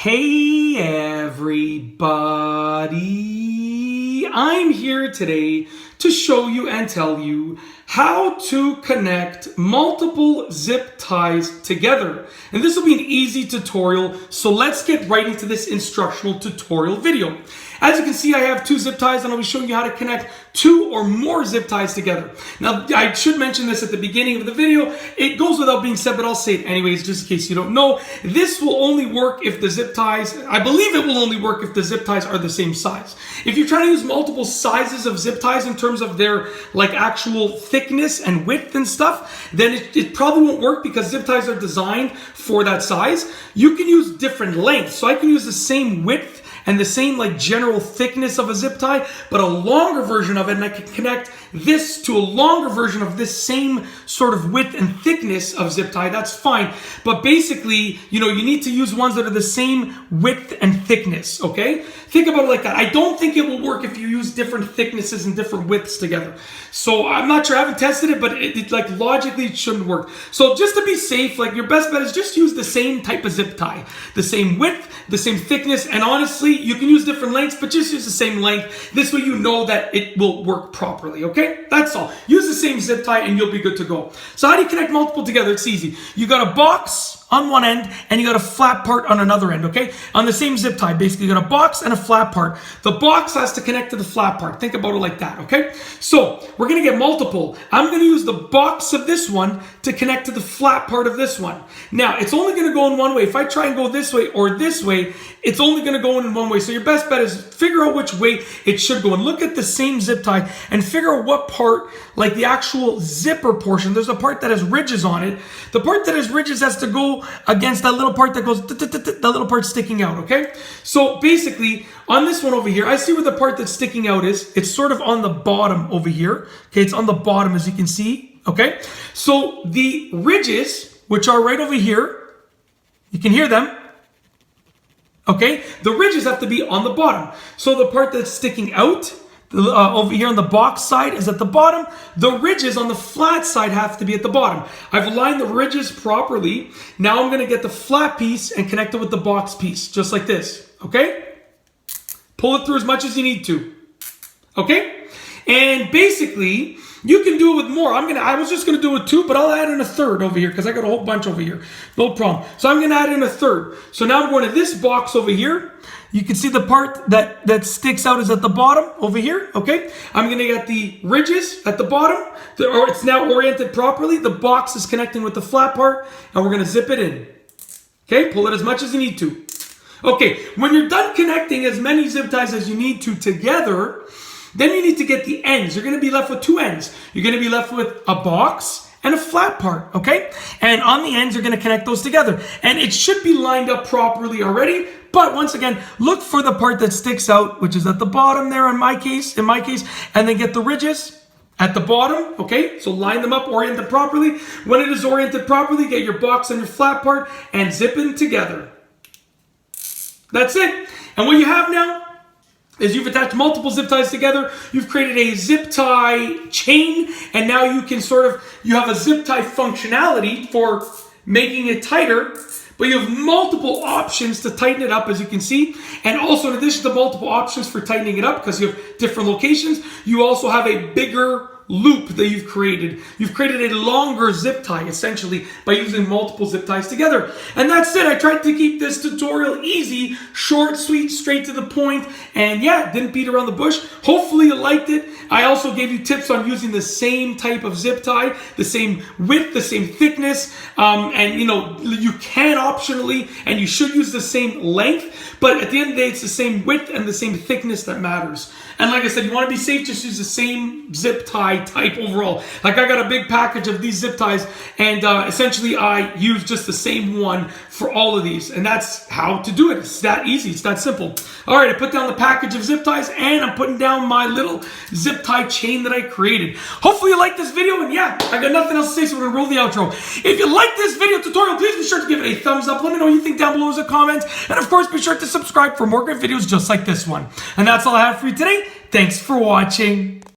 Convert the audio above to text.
Hey everybody, I'm here today to show you and tell you how to connect multiple zip ties together. And this will be an easy tutorial, so let's get right into this instructional tutorial video. As you can see, I have two zip ties and I'll be showing you how to connect two or more zip ties together. Now, I should mention this at the beginning of the video. It goes without being said, but I'll say it anyways, just in case you don't know. This will only work if the zip ties, I believe it will only work if the zip ties are the same size. If you're trying to use multiple sizes of zip ties in terms of their like actual thickness and width and stuff, then it probably won't work because zip ties are designed for that size. You can use different lengths. So I can use the same width and the same like general thickness of a zip tie, but a longer version of it, and I can connect this to a longer version of this same sort of width and thickness of zip tie. That's fine, but basically, you need to use ones that are the same width and thickness, okay? Think about it like that. I don't think it will work if you use different thicknesses and different widths together. So I'm not sure, I haven't tested it, but it like logically it shouldn't work. So just to be safe, like your best bet is just use the same type of zip tie, the same width, the same thickness, and honestly, you can use different lengths, but just use the same length. This way you know that it will work properly, okay? That's all. Use the same zip tie and you'll be good to go. So how do you connect multiple together? It's easy. You got a box on one end and you got a flat part on another end, okay? On the same zip tie, basically you got a box and a flat part. The box has to connect to the flat part. Think about it like that, okay? So we're gonna get multiple. I'm gonna use the box of this one to connect to the flat part of this one. Now, it's only gonna go in one way. If I try and go this way or this way, it's only gonna go in one way. So your best bet is figure out which way it should go and look at the same zip tie and figure out what part, like the actual zipper portion, there's a part that has ridges on it. The part that has ridges has to go against that little part that goes, that little part sticking out, okay? So basically, on this one over here, I see where the part that's sticking out is. It's sort of on the bottom over here. Okay, it's on the bottom as you can see, okay? So the ridges, which are right over here, you can hear them, okay? The ridges have to be on the bottom. So the part that's sticking out, over here on the box side is at the bottom. The ridges on the flat side have to be at the bottom. I've aligned the ridges properly. Now I'm going to get the flat piece and connect it with the box piece, just like this, okay? Pull it through as much as you need to, okay? And basically, you can do it with more. I was just gonna do it with two, but I'll add in a third over here because I got a whole bunch over here. No problem. So I'm gonna add in a third. So now I'm going to this box over here. You can see the part that sticks out is at the bottom over here, okay? I'm gonna get the ridges at the bottom, or it's now oriented properly. The box is connecting with the flat part, and we're gonna zip it in. Okay, pull it as much as you need to. Okay, when you're done connecting as many zip ties as you need to together, then you need to get the ends. You're going to be left with two ends. You're going to be left with a box and a flat part, okay? And on the ends, you're going to connect those together. And it should be lined up properly already. But once again, look for the part that sticks out, which is at the bottom there in my case, and then get the ridges at the bottom, okay? So line them up, orient them properly. When it is oriented properly, get your box and your flat part and zip them together. That's it. And what you have now is you've attached multiple zip ties together, you've created a zip tie chain, and now you can you have a zip tie functionality for making it tighter, but you have multiple options to tighten it up, as you can see. And also, in addition to multiple options for tightening it up, because you have different locations, you also have a bigger loop that you've created. You've created a longer zip tie, essentially, by using multiple zip ties together. And that's it. I tried to keep this tutorial easy, short, sweet, straight to the point, and yeah, didn't beat around the bush. Hopefully you liked it. I also gave you tips on using the same type of zip tie, the same width, the same thickness, and you can optionally, and you should use the same length, but at the end of the day, it's the same width and the same thickness that matters. And like I said, you want to be safe, just use the same zip tie type overall. Like I got a big package of these zip ties, and essentially I use just the same one for all of these, and that's how to do it. It's that easy, it's that simple. All right, I put down the package of zip ties, and I'm putting down my little zip tie chain that I created. Hopefully you liked this video, and yeah, I got nothing else to say, so we're gonna roll the outro. If you like this video tutorial, please be sure to give it a thumbs up. Let me know what you think down below as a comment, and of course, be sure to subscribe for more great videos just like this one. And that's all I have for you today. Thanks for watching.